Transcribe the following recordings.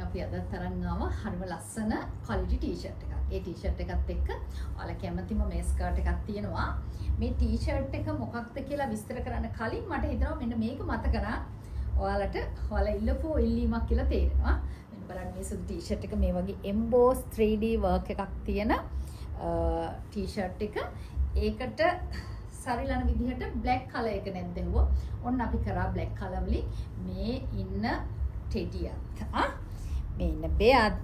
අපි අදත් තරම් ආව හරිම ලස්සන quality t-shirt එකක්. ඒ t-shirt එකත් එක්ක ඔයාලා කැමතිම මේ ස්කර්ට් එකක් තියෙනවා. මේ t-shirt එක මොකක්ද කියලා විස්තර කරන්න කලින් මට හිතෙනවා මෙන්න මේක මතක නා ඔයාලට ඔයාලා ඉල්ලපු ඉල්ලීමක් කියලා තේරෙනවා. මෙන්න බලන්න මේ සුදු t-shirt එක මේ වගේ emboss 3D work එකක් තියෙන t-shirt එක. ඒකට සරිලන විදිහට black color එක නැද්දෙව්වා. ඔන්න අපි කරා black color වලින් මේ ඉන්න ටෙඩියත් මේ ඉන්න බෙයත්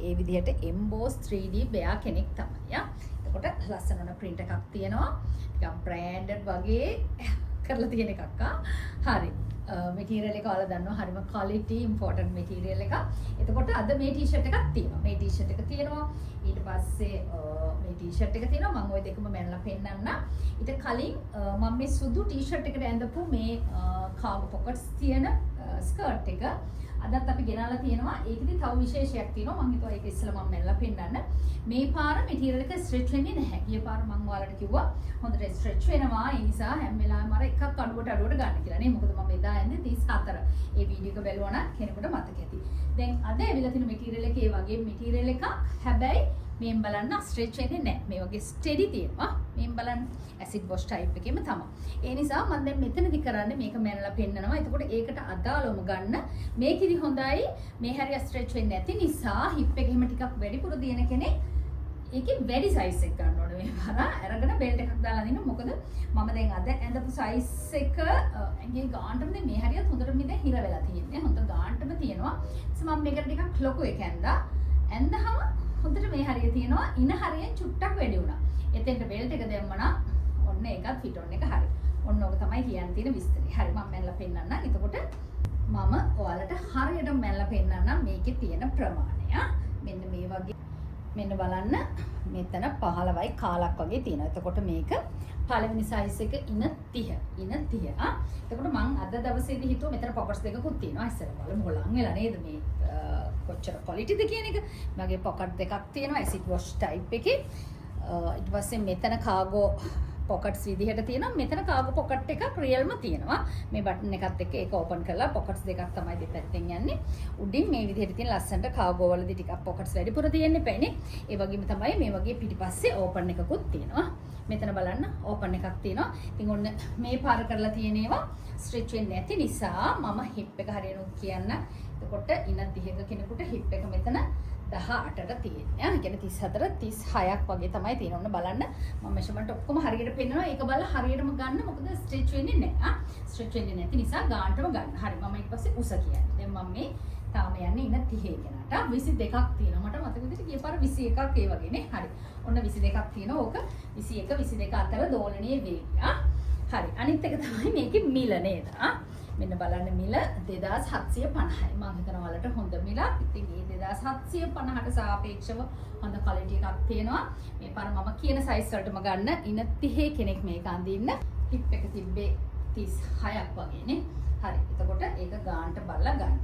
ඒ විදිහට emboss 3D බෙයා කෙනෙක් තමයි. එතකොට ලස්සන වෙන print එකක් තියෙනවා. ටිකක් branded වගේ කරලා තියෙන එකක්. හරි. material එක ඔයාලා දන්නවා හරිම quality important material එකක්. එතකොට අද මේ t-shirt එකක් තියෙනවා. මේ t-shirt එක තියෙනවා. ඊට පස්සේ මේ t-shirt එක තියෙනවා. මම ওই දෙකම මැනලා පෙන්නන්න. ඊට කලින් මම මේ සුදු t-shirt එකට ඇඳපු මේ cargo pockets තියෙන ස්කර්ට් එක අදත් අපි ගෙනල්ලා තියෙනවා. ඒකෙදි තව විශේෂයක් තියෙනවා. මම හිතුවා ඒක ඉස්සෙල්ලා මම මැනලා පෙන්නන්න. මේ පාර මෙටීරියල් එක ස්ට්‍රෙච් වෙන්නේ නැහැ. ගිය පාර මම ඔයාලට කිව්වා හොඳට ස්ට්‍රෙච් වෙනවා. ඒ නිසා හැම වෙලාවෙම අර එකක් අඩුවට ගන්න කියලා නේ. මොකද මම එදා ඇඳේ 34. ඒ වීඩියෝ එක බැලුවා නම් කෙනෙකුට මතක ඇති. දැන් අද ඇවිල්ලා තියෙන මෙටීරියල් එක ඒ වගේ මෙටීරියල් එකක්. හැබැයි මේන් බලන්න ස්ට්‍රෙච් වෙන්නේ නැහැ. මේ වගේ ස්ටෙඩි තියෙනවා. මේන් බලන්න ඇසිඩ් වොෂ් ටයිප් එකේම තමයි. ඒ නිසා මම දැන් මෙතනදි කරන්නේ මේක මැනලා පෙන්නනවා. එතකොට ඒකට අදාළවම ගන්න. මේකෙදි හොඳයි මේ හැරිය ස්ට්‍රෙච් වෙන්නේ නැති නිසා හිප් එක එහෙම ටිකක් වැඩිපුර දින කෙනෙක් ඒකේ වැඩි සයිස් එක ගන්න ඕනේ. මේ පාර අරගෙන බෙල්ට් එකක් දාලා දින්න. මොකද මම දැන් අද ඇඳපු සයිස් එක ඇඟේ ගානටම දැන් මේ හැරියත් හොඳටම දැන් හිර වෙලා තියෙන්නේ. හොඳ ගානටම තියෙනවා. මම මේකට ටිකක් ලොකු එක ඇඳා. ඇඳහම හොඳට මේ හරිය තියෙනවා. ඉන හරියෙන් චුට්ටක් වැඩි වුණා. එතෙන්ට බෙල්ට් එක දැම්මනම් ඔන්න ඒකත් ෆිට ඔන් එක හරි. ඔන්න ඕක තමයි කියන්න තියෙන විස්තරය. හරි මම මැනලා පෙන්නන්නම්. එතකොට මම ඔයාලට හරියට මැනලා පෙන්නන්නම් මේකේ තියෙන ප්‍රමාණය. මෙන්න මේ වගේ මෙන්න බලන්න මෙතන 15යි කාලක් වගේ තියෙනවා. එතකොට මේක පළවෙනි සයිස් එක ඉන 30. ඉන 30. එතකොට මම අද දවසේදී හිතුවා මෙතන පොකට්ස් දෙකකුත් තියෙනවා. ඉස්සෙල්ලා බලමු හොලන් වෙලා නේද මේ කොච්චර ක්වොලිටිද කියන එක. මගේ පොකට් දෙකක් තියෙනවා ඇසිඩ් වොෂ් ටයිප් එකේ. ඊට පස්සේ මෙතන කාගෝ පොකට්ස් විදිහට තියෙනවා. මෙතන කාගෝ පොකට් එකක් රියල්ම තියෙනවා. මේ බටන් එකත් එක්ක ඒක ඕපන් කරලා පොකට්ස් දෙකක් තමයි දෙපැත්තෙන් යන්නේ. උඩින් මේ විදිහට තියෙන ලස්සනට කාගෝ වලදී ටිකක් පොකට්ස් වැඩිපුර තියෙන්න එපානේ. ඒ වගේම තමයි මේ වගේ පිටිපස්සේ ඕපන් එකකුත් තියෙනවා. මෙතන බලන්න ඕපන් එකක් තියෙනවා. ඉතින් ඔන්න මේ පාර කරලා තියෙන ඒවා ස්ට්‍රෙච් වෙන්නේ නැති නිසා මම හිප් එක හරියනුත් කියන්න. එතකොට ඉන 30ක කෙනෙකුට හිප් එක මෙතන 18ට තියෙන්නේ. ඒ කියන්නේ 34 36ක් වගේ තමයි තියෙන්නේ. ඔන්න බලන්න මම මෙෂර්මන්ට් ඔක්කොම හරියට පෙන්නනවා. ඒක බලලා හරියටම ගන්න. මොකද ස්ට්‍රෙච් වෙන්නේ නැහැ. ස්ට්‍රෙච් වෙන්නේ නැති නිසා ගානටම ගන්න. හරි මම ඊට පස්සේ උස කියන්නේ. දැන් මම මේ තාම යන්නේ ඉන 30 කෙනාට 22ක් තියෙනවා. මට මතක විදිහට ගිය පාර 21ක් ඒ වගේනේ. හරි. ඔන්න 22ක් තියෙනවා. ඕක 21 22 අතර දෝලනීය වේගය. හරි. අනිත් එක තමයි මේකේ මිල නේද? මෙන්න බලන්න මිල 2750යි. මම හිතනවා ඔයාලට හොඳ මිලක්. ඉතින් මේ 2750ට සාපේක්ෂව හොඳ ක්වොලිටි එකක් තියෙනවා. මේ පාර මම කියන සයිස් වලටම ගන්න. ඉන 30 කෙනෙක් මේක අඳින්න. හිප් එක තිබ්බේ 36ක් වගේනේ. හරි. එතකොට ඒක ගානට බලලා ගන්න.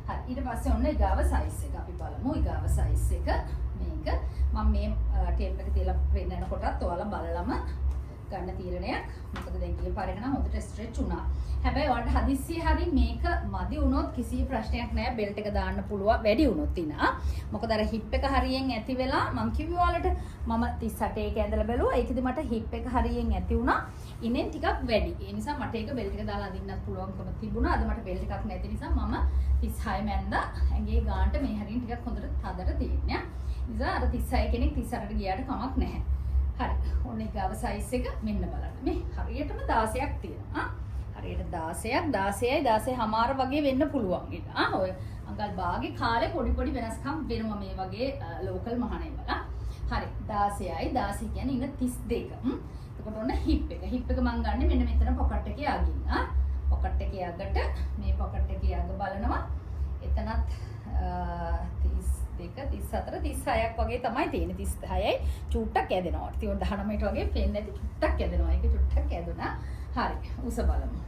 හරි. ඊට පස්සේ ඔන්න ඊගාව සයිස් එක අපි බලමු. ඊගාව සයිස් එක මේක මම මේ ටේප් එක තියලා පෙන්නන කොටත් ඔයාලා බලලම ගන්න තීරණයක්. මොකද දැන් ගිය පාරේ නම් හොඳට ස්ට්‍රෙච් වුණා. හැබැයි ඔයාලට හදිස්සිය හරි මේක මදි වුණොත් කිසි ප්‍රශ්නයක් නැහැ. බෙල්ට් එක දාන්න පුළුවන් වැඩි වුණොත් ඉනා. මොකද අර හිප් එක හරියෙන් ඇති වෙලා මම කිව්වේ ඔයාලට මම 38 එක ඇඳලා බැලුවා. ඒකෙදි මට හිප් එක හරියෙන් ඇති වුණා. ඉනෙන් ටිකක් වැඩි. ඒ නිසා මට ඒක බෙල්ට් එක දාලා අඳින්නත් පුළුවන්කම තිබුණා. අද මට බෙල්ට් එකක් නැති නිසා මම 36 මැන්දා. ඇඟේ ගානට මේ හරියෙන් ටිකක් හොඳට තදට තියෙන්නේ. නිසා අර 36 කෙනෙක් 38ට ගියාට කමක් නැහැ. හරි. ඔන්න ඊගාව සයිස් එක මෙන්න බලන්න. මේ හරියටම 16ක් තියෙනවා. හරියට 16ක් 16යි 16මාර වගේ වෙන්න පුළුවන් ඊට. ඔය අඟල් භාගේ කාලේ පොඩි වෙනස්කම් වෙනවා මේ වගේ ලෝකල් මහණේ වල. හරි. 16යි 16 කියන්නේ ඉන්න 32. එතකොට ඔන්න හිප් එක. හිප් එක මම ගන්නෙ මෙන්න මෙතන පොකට් එකේ අගින්. පොකට් එකේ අගට මේ පොකට් එකේ අග බලනවා. එතනත් 32 34 36ක් වගේ තමයි තියෙන්නේ. 36යි චුට්ටක් ඇදෙනවා. ඉතින් 19ට වගේ පෙන්නේ නැති චුට්ටක් ඇදෙනවා. ඒක චුට්ටක් ඇදුනා. හරි. උස බලමු.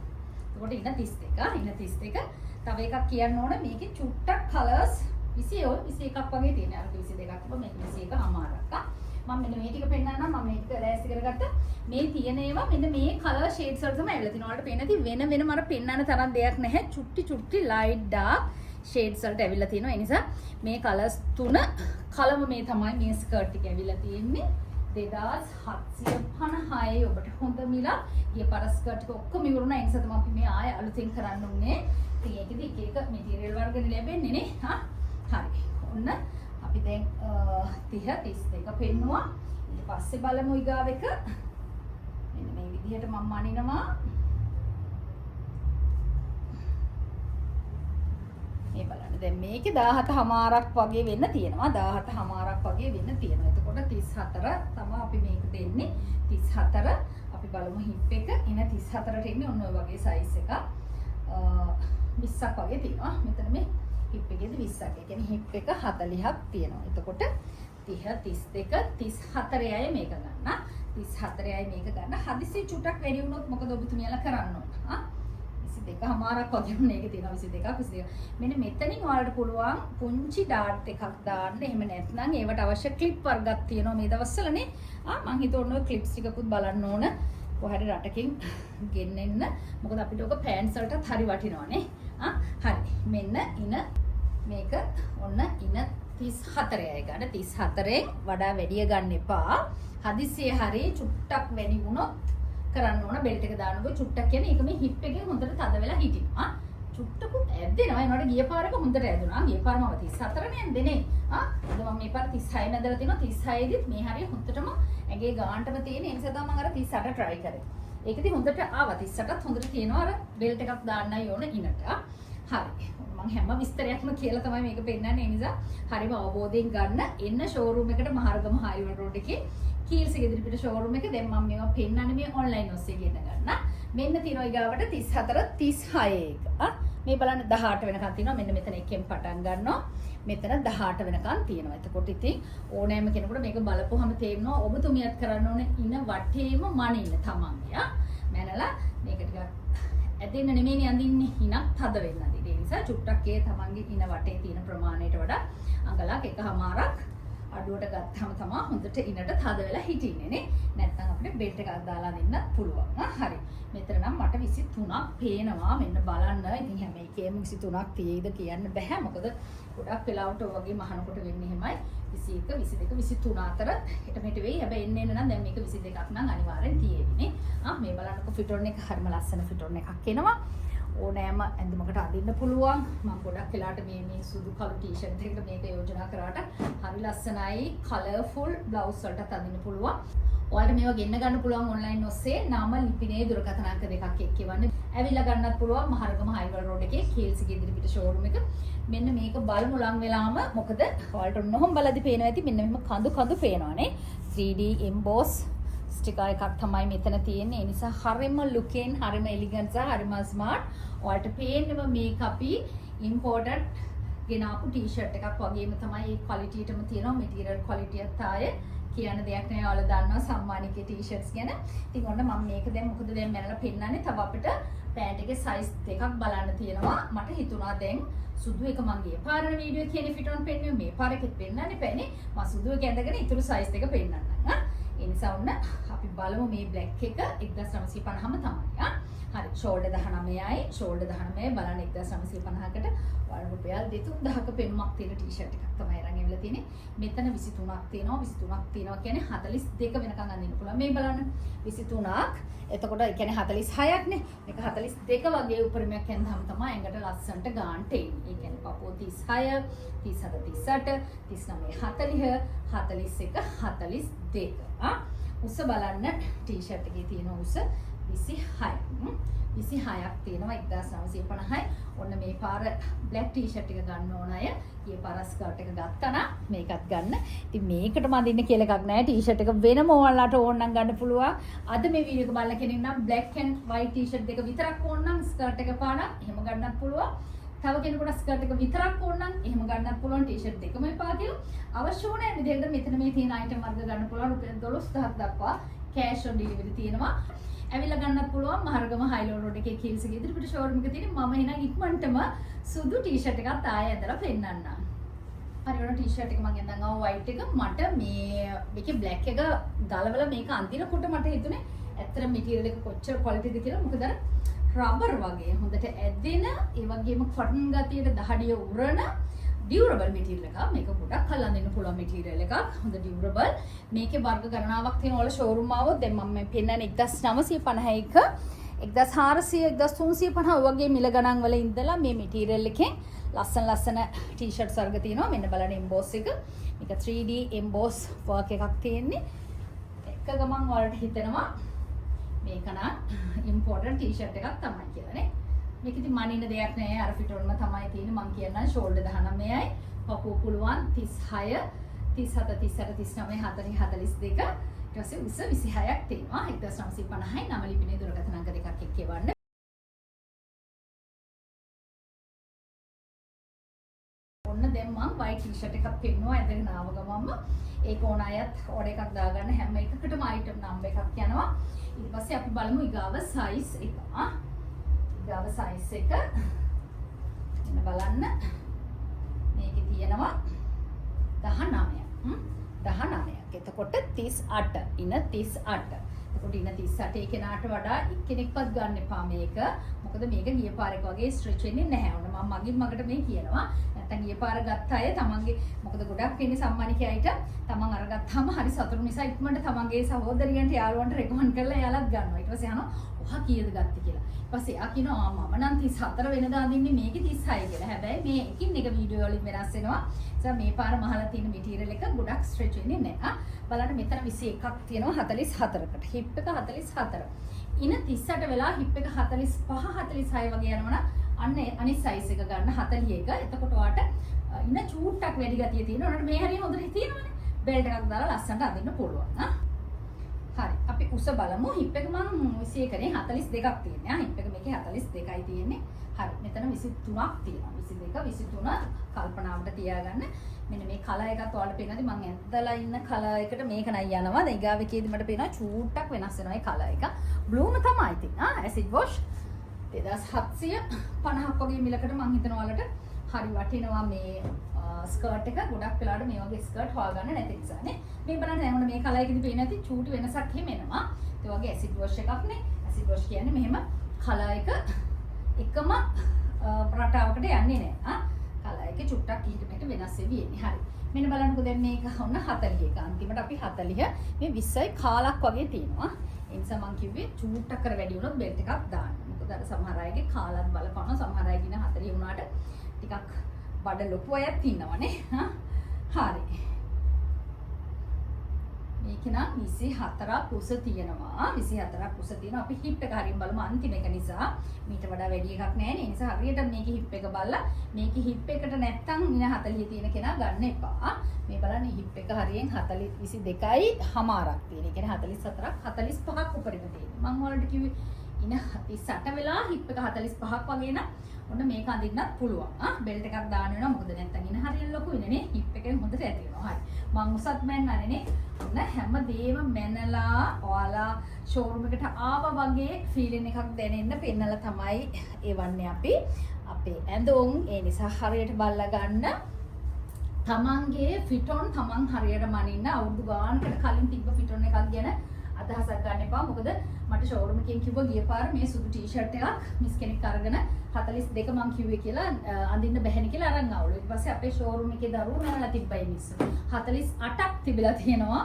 එතකොට ඉන 32. ඉන 32. තව එකක් කියන්න ඕන මේකේ චුට්ටක් කලර්ස් 21ක් වගේ තියෙනවා. අර 22ක් තිබ්බ මේක 21මාරක්. මම මෙන්න මේ ටික පෙන්නන්නම්. මම මේක ලෑස්ති කරගත්තා. මේ තියෙන ඒවා මෙන්න මේ කලර් ෂේඩ්ස් වල තමයි ඇවිල්ලා තිනවා. ඔයාලට පේන්නේ නැති වෙන වෙනම අර පෙන්නන්න තරම් දෙයක් නැහැ. චුට්ටි ලයිට් ඩාර්ක් ෂේඩ්ස් වලට ඇවිල්ලා තියෙනවා. ඒ නිසා මේ කලර්ස් තුන කලම මේ තමයි මේ ස්කර්ට් එක ඇවිල්ලා තියෙන්නේ. 2750යි ඔබට හොඳ මිලක්. ගිය පාර ස්කර්ට් එක ඔක්කොම ඉවරුණා. ඒ නිසා තමයි අපි මේ ආයෙ අලුතෙන් කරන්න උන්නේ. ඉතින් ඒකෙදි එක එක මැටීරියල් වර්ගනේ ලැබෙන්නේ නේ. හරි. ඔන්න අපි දැන් 30 32 පෙන්නුවා. ඊට පස්සේ බලමු ඊගාව එක. මෙන්න මේ විදිහට මම අනිනවා. මේ බලන්න. දැන් මේකේ 17මාරක් වගේ වෙන්න තියෙනවා. 17මාරක් වගේ වෙන්න තියෙනවා. එතකොට 34 තමයි අපි මේක දෙන්නේ. 34 අපි බලමු හිප් එක. එන 34ට එන්නේ ඔන්න ඔය වගේ සයිස් එකක්. 20ක් වගේ තියෙනවා. මෙතන මේ හිප් එකේද 20ක්. ඒ කියන්නේ හිප් එක 40ක් තියෙනවා. එතකොට 30 32 34යි මේක ගන්න. 34යි මේක ගන්න. හදිසි චුටක් වැඩි වුණොත් මොකද ඔබතුමියලා කරන්න ඕන? 22මාරක් වගේ මේක තියෙනවා 22ක්. මෙන්න මෙතනින් ඔයාලට පුළුවන් පුංචි ඩාට් එකක් දාන්න. එහෙම නැත්නම් ඒවට අවශ්‍ය ක්ලිප් වර්ගයක් තියෙනවා මේ දවස්වලනේ. මම හිතුවා ඔය ක්ලිප්ස් ටිකකුත් බලන්න ඕන. කොහරි රටකින් ගෙන්නෙන්න. මොකද අපිට ඔක පෑන්ට්ස් වලටත් හරි වටිනවානේ. හරි. මෙන්න ඉන මේක ඔන්න ඉන 34යි ගන්න. 34න් වඩා වැඩිය ගන්න එපා. හදිස්සියේ හරි චුට්ටක් වැඩි වුණොත් කරන්න ඕන බෙල්ට් එක දානකොට චුට්ටක් කියන්නේ ඒක මේ හිප් එකේ හොඳට තද වෙලා හිටිනවා. චුට්ටකුත් ඇද්දෙනවා. ඒනට ගිය පාරක හොඳට ඇදුනා. ගිය පාරම 34 නේ ඇද්දෙනේ. අද මම මේ පාර 36 මැදලා තිනවා. 36 දිත් මේ හරිය හොඳටම ඇගේ ගානටම තියෙන. ඒ නිසා තමයි මම අර 38 try කරේ. ඒකදී හොඳට ආවා. 38ත් හොඳට තියෙනවා. අර බෙල්ට් එකක් දාන්නයි ඕන ඉනට. හරි. මම හැම විස්තරයක්ම කියලා තමයි මේක පෙන්නන්නේ. ඒ නිසා හරිම අවබෝධයෙන් ගන්න. එන්න ෂෝරූම් එකට මහරගම හයිවල් රෝඩ් එකේ කීල්ස් ඉදිරිපිට ෂෝරූම් එක. දැන් මම මේවා පෙන්නන්නේ මේ ඔන්ලයින් ඔස්සේ ගෙන ගන්න. මෙන්න තියෙනවා ඊගාවට 34 36 එක. මේ බලන්න 18 වෙනකන් තියෙනවා. මෙන්න මෙතන එකෙන් පටන් ගන්නවා. මෙතන 18 වෙනකන් තියෙනවා. එතකොට ඉතින් ඕනෑම කෙනෙකුට මේක බලපුවහම තේරෙනවා ඔබතුමියත් කරන්න ඕනේ ඉන වටේම මනින්න තමන්ගේ. මැනලා මේක ටිකක් ඇදෙන්න නෙමෙයි අඳින්නේ. හිනක් තද වෙන්න අදින්න. ඒ නිසා චුට්ටක් ඒ තමන්ගේ ඉන වටේ තියෙන ප්‍රමාණයට වඩා අඟලක් එකමාරක් අඩුවට ගත්තාම තමයි හොඳට ඉනට තද වෙලා හිටින්නේ නේ. නැත්නම් අපිට බෙල්ට් එකක් දාලා දෙන්න පුළුවන්. හරි. මෙතන නම් මට 23ක් පේනවා. මෙන්න බලන්න. ඉතින් හැම එකේම 23ක් තියෙයිද කියන්න බෑ. මොකද ගොඩක් වෙලාවට ඔය වගේ මහනකොට වෙන්නේ එහෙමයි. 21 22 23 අතර හෙට මෙහෙට වෙයි. හැබැයි එන්න නම් දැන් මේක 22ක් නම් අනිවාර්යෙන් තියෙන්නේ. මේ බලන්නකො ෆිටෝන් එක හරිම ලස්සන ෆිටෝන් එකක් එනවා. ඕනෑම ඇඳුමකට අඳින්න පුළුවන්. මම ගොඩක් වෙලාට මේ සුදු කළු ටී-ෂර්ට් එකකට මේක යෝජනා කරාට හරි ලස්සනයි. කලර්ෆුල් බ්ලවුස් වලටත් අඳින්න පුළුවන්. ඔයාලට මේවා ගෙන්න ගන්න පුළුවන් ඔන්ලයින් ඔස්සේ. නාම ලිපිනේ දුරකථන අංක දෙකක් එක්කවන්න. ඇවිල්ලා ගන්නත් පුළුවන් මහරගම හයිවල් රෝඩ් එකේ කීල්ස්ගේ ඉදිරිපිට ෂෝරූම් එක. මෙන්න මේක බලමු ලං වෙලාම. මොකද ඔයාලට ඔන්නෝම බලද්දි පේනවා ඇති මෙන්න මෙහෙම කඳු පේනවානේ. 3D emboss ස්ටිකර් එකක් තමයි මෙතන තියෙන්නේ. ඒ නිසා හරිම ලුකෙන් හරිම එලිගන්ට් සහ හරිම ස්මාර්ට්. ඔයාලට පේන්නම මේක අපි ඉම්පෝර්ටඩ් ගෙනාපු ටී-ෂර්ට් එකක් වගේම තමයි ඒ ක්වලිටියටම තියෙනවා. මැටීරියල් ක්වලිටියත් ආයේ කියන්න දෙයක් නෑ. ඔයාලා දන්නවා සම්මානිකේ ටී-ෂර්ට්ස් ගැන. ඉතින් ඔන්න මම මේක දැන් මොකද දැන් මැනලා පෙන්නන්නේ. තව අපිට පෑන්ට් එකේ සයිස් දෙකක් බලන්න තියෙනවා. මට හිතුණා දැන් සුදු එක මම ගිය පාරන වීඩියෝ එකේ ෆිටෝන් පෙන්නුවේ මේ පාරකෙත් පෙන්නන්න එපානේ. මම සුදු එක ඇඳගෙන ඊටු සයිස් දෙක පෙන්නන්නම්. ඒ නිසා ඔන්න අපි බලමු මේ බ්ලැක් එක 1950ම තමයි. හරි ෂෝල්ඩර් 19යි ෂෝල්ඩර් 19යි බලන්න 1950කට ඔයාලා රුපියල් 2000ක පෙම්මක් තියෙන ටී-ෂර්ට් එකක් තමයි අරන් එවිලා තියෙන්නේ. මෙතන 23ක් තියෙනවා. 23ක් තියෙනවා කියන්නේ 42 වෙනකන් අඳින්න පුළුවන්. මේ බලන්න 23ක්. එතකොට ඒ කියන්නේ 46ක් නේ. මේක 42 වගේ උපරිමයක් යනවාම තමයි ඇඟට ලස්සනට ගාන්ට එන්නේ. ඒ කියන්නේ පපුව 36, 37 38, 39 40, 41 42. උස බලන්න ටී-ෂර්ට් එකේ තියෙන උස 26. 26ක් තියෙනවා 1950යි. ඔන්න මේ පාර බ්ලැක් ටී-ෂර්ට් එක ගන්න ඕන අය ඊයේ පාර ස්කර්ට් එක ගත්තා නම් මේකත් ගන්න. ඉතින් මේකටම අඳින්න කියලා එකක් නැහැ. ටී-ෂර්ට් එක වෙනම ඔයාලට ඕන නම් ගන්න පුළුවන්. අද මේ වීඩියෝ එක බලන කෙනෙක් නම් බ්ලැක් ඇන්ඩ් වයිට් ටී-ෂර්ට් දෙක විතරක් ඕන නම් ස්කර්ට් එක පාන එහෙම ගන්නත් පුළුවන්. තව කෙනෙකුට ස්කර්ට් එක විතරක් ඕන නම් එහෙම ගන්නත් පුළුවන්. ටී-ෂර්ට් දෙකම එපා කියලා අවශ්‍ය ඕනෑ විදිහට මෙතන මේ තියෙන අයිටම් වර්ග ගන්න පුළුවන්. රුපියල් 12000ක් දක්වා කෑෂ් ඔන් ඩෙලිවරි තියෙනවා. ඇවිල්ලා ගන්නත් පුළුවන් මහරගම හයිලෝ රෝඩ් එකේ කීල්ස්ගේ ඉදිරිපිට ෂෝරූම් එක තියෙන. මම එහෙනම් ඉක්මනටම සුදු ටී-ෂර්ට් එකක් ආයෙ ඇඳලා පෙන්නන්නම්. හරි ඔන්න ටී-ෂර්ට් එක මම ඇඳන් ආව වයිට් එක. මට මේකේ බ්ලැක් එක ගලවලා මේක අඳිනකොට මට හිතුනේ ඇත්තට මැටීරියල් එක කොච්චර ක්වොලිටිද කියලා. මොකද අර රබර් වගේ හොඳට ඇදෙන ඒ වගේම කොටන් ගතියට දහඩිය උරන ඩියුරබල් මැටීරියල් එකක්. මේක ගොඩක් කල් අඳින්න පුළුවන් මැටීරියල් එකක්. හොඳ ඩියුරබල්. මේකේ වර්ග ගණනාවක් තියෙන වල ෂෝරූම් ආවොත් දැන් මම මේ පෙන්නන්නේ 1951 1400 1350 වගේ මිල ගණන් වල ඉඳලා මේ මැටීරියල් එකෙන් ලස්සන ටී-ෂර්ට්ස් වර්ග තියෙනවා. මෙන්න බලන්න එම්බෝස් එක. මේක 3D එම්බෝස් වර්ක් එකක් තියෙන්නේ. එක ගමන් වලට හිතෙනවා මේක නම් ඉම්පෝර්ටන්ට් ටී-ෂර්ට් එකක් තමයි කියලා නේ. මේක ඉතින් මනින්න දෙයක් නෑ. අර පිටොන්ම තමයි තියෙන්නේ. මම කියන්නම් ෂෝල්ඩර් 19යි. පපුව පුළුවන් 36 37 38 39 40 42. ඊට පස්සේ උස 26ක් තියෙනවා. 1950යි නම ලිපිනේ දුරකථන අංක දෙකක් එක්ක එවන්න. ඔන්න දැන් මම white t-shirt එකක් පෙන්නුවා ඇදගෙන ආව ගමන්ම ඒක ඕන අයත් ඕඩර් එකක් දාගන්න හැම එකකටම item number එකක් යනවා. ඊට පස්සේ අපි බලමු ඊගාව size එක. ඊගාව size එක එන්න බලන්න. මේකේ තියෙනවා 19ක්. 19ක්. එතකොට 38 ඉන 38. එතකොට ඉන 38 කෙනාට වඩා එක්කෙනෙක්වත් ගන්න එපා මේක. මොකද මේක ගිය පාරක වගේ ස්ට්‍රෙච් වෙන්නේ නැහැ. ඔන්න මම මගින් මගට මේ කියනවා. නැත්තම් ගිය පාර ගත්ත අය තමන්ගේ මොකද ගොඩක් වෙන්නේ සම්මානිකයයිට තමන් අරගත්තාම හරි සතුටු නිසා ඉක්මනට තමන්ගේ සහෝදරියන්ට යාළුවන්ට රෙකමන්ඩ් කරලා එයාලත් ගන්නවා. ඊට පස්සේ අහනවා ඔහා කීයද ගත්තේ කියලා. ඊට පස්සේ එයා කියනවා මම නම් 34 වෙනදා දින්නේ මේකේ 36 කියලා. හැබැයි මේ එකින් එක වීඩියෝ වලින් වෙනස් වෙනවා. මේ පාර මහලා තියෙන මැටීරියල් එක ගොඩක් ස්ට්‍රෙච් වෙන්නේ නැහැ. බලන්න මෙතන 21ක් තියෙනවා 44කට. හිප් එක 44. ඉන 38 වෙලා හිප් එක 45 46 වගේ යනවනම් අන්න අනිත් සයිස් එක ගන්න 41. එතකොට ඔයාට ඉන චූට්ටක් වැඩි ගතිය තියෙනවා. ඔයාලට මේ හරිය හොඳට තියෙනවනේ. බෙල්ට් එකක් දාලා ලස්සනට අඳින්න පුළුවන්. හරි. අපි උස බලමු. හිප් එක මම 21 නේ 42ක් තියෙනවා. හිප් එක මේකේ 42යි තියෙන්නේ. හරි. මෙතන 23ක් තියෙනවා. 22 23 කල්පනාවට තියාගන්න. මෙන්න මේ කලර් එකත් ඔයාලට පේනවාද මම ඇද්දලා ඉන්න කලර් එකට මේක නයි යනවා. දැන් ඊගාවෙකේදී මට පේනවා චූට්ටක් වෙනස් වෙනවා මේ කලර් එක. බ්ලූම තමයි ඉතින්. ඇසිඩ් වොෂ් 2750ක් වගේ මිලකට මම හිතනවා ඔයාලට හරි වටිනවා මේ ස්කර්ට් එක. ගොඩක් වෙලාවට මේ වගේ ස්කර්ට් හොයාගන්න නැති නිසානේ. මේ බලන්න දැන් මේ කලර් එකේදී පේන ඇති චූටි වෙනසක් එහෙම එනවා. ඒ වගේ ඇසිඩ් වොෂ් එකක් නේ. ඇසිඩ් වොෂ් කියන්නේ මෙහෙම කලර් එක එකම රටාවකට යන්නේ නැහැ. කලර් එකේ චුට්ටක් ඊටමට වෙනස් වෙවි එන්නේ. හරි. මෙන්න බලන්නකෝ දැන් මේක ඔන්න 41. අන්තිමට අපි 40 මේ 20යි කාලක් වගේ තියෙනවා. ඒ නිසා මම කිව්වේ චුට්ටක් කර වැඩි වුණොත් බෙල්ට් එකක් දාන්න. මොකද අර සමහර අයගේ කාලත් බලපනවා. සමහර අයගේ 40 වුණාට ටිකක් බඩ ලොකු අයත් ඉන්නවනේ. හරි. මේක නම් 24ක් උස තියෙනවා. 24ක් උස තියෙනවා. අපි හිප් එක හරියට බලමු අන්තිම එක නිසා. මීට වඩා වැඩි එකක් නැහැ නේ. ඒ නිසා හරියට මේකේ හිප් එක බලලා මේකේ හිප් එකට නැත්තම් ඉන 40 තියෙන කෙනා ගන්න එපා. මේ බලන්න හිප් එක හරියෙන් 22යි හමාරක් තියෙන. ඒ කියන්නේ 44ක් 45ක් උඩරින් තියෙනවා. මම ඔයාලට කිව්වේ ඉන 38 වෙලා හිප් එක 45ක් වගේ නම් ඔන්න මේක අඳින්නත් පුළුවන්. බෙල්ට් එකක් දාන්න වෙනවා. මොකද නැත්තම් ඉන හරියට ලොකු ඉනනේ හිප් එකෙන් හොඳට ඇති වෙනවා. හරි. මං උසත් මැන්නනේ නේ. ඔන්න හැමදේම මැනලා ඔයාලා ෂෝරූම් එකට ආවා වගේ ෆීලින් එකක් දැනෙන්න පෙන්නලා තමයි එවන්නේ අපි. අපේ ඇඳුම් ඒ නිසා හරියට බලලා ගන්න. තමන්ගේ ෆිටොන් තමන් හරියට මනින්න අවුරුදු ගානකට කලින් තිබ්බ ෆිටොන් එකක් ගැන අදහසක් ගන්න එපා. මොකද මට ෂෝරූම් එකෙන් කිව්වා ගිය පාර මේ සුදු ටී-ෂර්ට් එකක් මිස් කෙනෙක් අරගෙන 42 මං කිව්වේ කියලා අඳින්න බැහැනේ කියලා අරන් ආවලු. ඊට පස්සේ අපේ ෂෝරූම් එකේ දරුවෝ නෑලා තිබ්බයි මිස්. 48ක් තිබිලා තියෙනවා.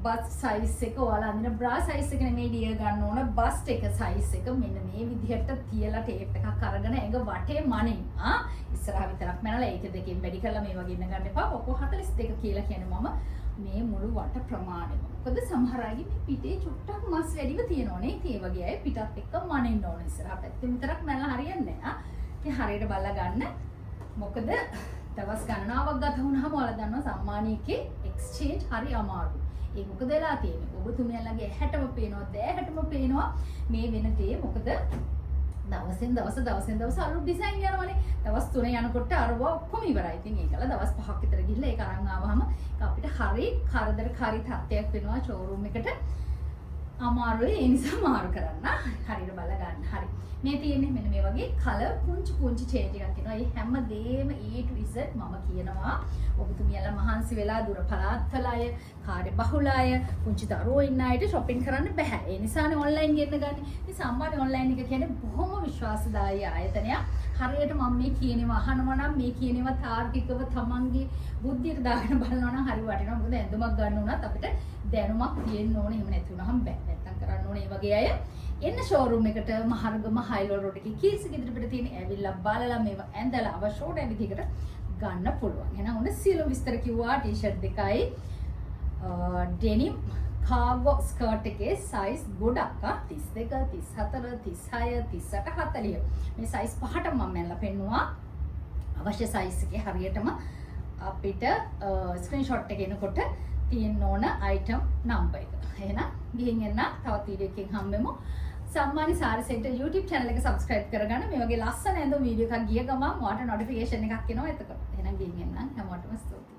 බස් සයිස් එක ඔයාලා අඳින බ්‍රා සයිස් එක නෙමෙයි ඩිය ගන්න ඕන බස්ට් එක සයිස් එක මෙන්න මේ විදිහට තියලා ටේප් එකක් අරගෙන ඇඟ වටේ මනින් ඉස්සරහ විතරක් මනලා ඒක දෙකෙන් වැඩි කරලා මේ වගේ ඉන්න ගන්න එපා. ඔක්කො 42 කියලා කියන්නේ මම මේ මුළු වට ප්‍රමාණයම. මොකද සමහර අයගේ මේ පිටේ චුට්ටක් මස් වැඩිව තියෙනවනේ. ඒ වගේ අය පිටත් එක්ක මනින්න ඕන ඉස්සරහ පැත්තෙන් විතරක් මනලා හරියන්නේ නැහැ. ඒ හරියට බලලා ගන්න. මොකද දවස් ගණනාවක් ගත වුණාම ඔයාලා දන්නවා සම්මානීකේ එක්ස්චේන්ජ් හරි අමාරුයි. ඒ මොකද වෙලා තියෙන්නේ? ඔබතුමියලගේ ඇහැටම පේනවා, දැහැටම පේනවා මේ වෙන දේ. මොකද දවසෙන් දවස අලුත් ඩිසයින් යනවනේ. දවස් 3 යනකොට අරව ඔක්කොම ඉවරයි. ඉතින් ඒකලා දවස් 5ක් විතර ගිහිල්ලා ඒක අරන් ආවම අපිට හරි කරදරකාරී තත්ත්වයක් වෙනවා ෂෝරූම් එකට. අමාරුයි ඒ නිසා මාරු කරන්න. හරියට බල ගන්න. හරි. මේ තියෙන්නේ මෙන්න මේ වගේ කලර් පුංචි චේන්ජ් එකක් එනවා. ඒ හැම දෙයක්ම A to Z මම කියනවා. ඔබතුමියලා මහන්සි වෙලා දුර පළාත්වල අය, කාර්ය බහුල අය, පුංචි දරුවෝ ඉන්න අයට shopping කරන්න බෑ. ඒ නිසානේ online ගෙන්න ගන්න. ඉතින් සම්මානේ online එක කියන්නේ බොහොම විශ්වාසදායී ආයතනයක්. හරියට මම මේ කියනවා අහනවා නම් මේ කියනවා තාර්කිකව තමන්ගේ බුද්ධියට දාගෙන බලනවා නම් හරි වටිනවා. මොකද ඇඳුමක් ගන්න උනත් අපිට දැනුමක් තියෙන්න ඕනේ. එහෙම නැති වුණාම බෑ. නැත්තම් කරන්න ඕනේ මේ වගේ අය. එන්න ෂෝරූම් එකට මහරගම හයිලෝ රෝඩ් එකේ කීර්ති ගෙදර පිට තියෙන ඇවිල්ලා බලලා මේව ඇඳලා අවශ්‍ය විදිහකට ගන්න පුළුවන්. එහෙනම් ඔන්න සියලු විස්තර කිව්වා ටී-ෂර්ට් දෙකයි ඩෙනිම් කාගෝ ස්කර්ට් එකේ සයිස් ගොඩක් 32 34 36 38 40 මේ සයිස් පහට මම මැල්ලා පෙන්නුවා අවශ්‍ය සයිස් එකේ හරියටම අපිට ස්ක්‍රීන්ෂොට් එක එනකොට තියෙන්න ඕන අයිටම් නම්බර් එක. එහෙනම් ගිහින් එන්න තවත් වීඩියෝ එකකින් හම්බෙමු. සම්මානි සාරි සෙන්ටර් YouTube channel එක subscribe කරගන්න. මේ වගේ ලස්සන ඇඳුම් වීඩියෝ එකක් ගිය ගමන් ඔයාලට notification එකක් එනවා එතකොට. එහෙනම් ගිහින් එන්න හැමෝටම ස්තුතියි.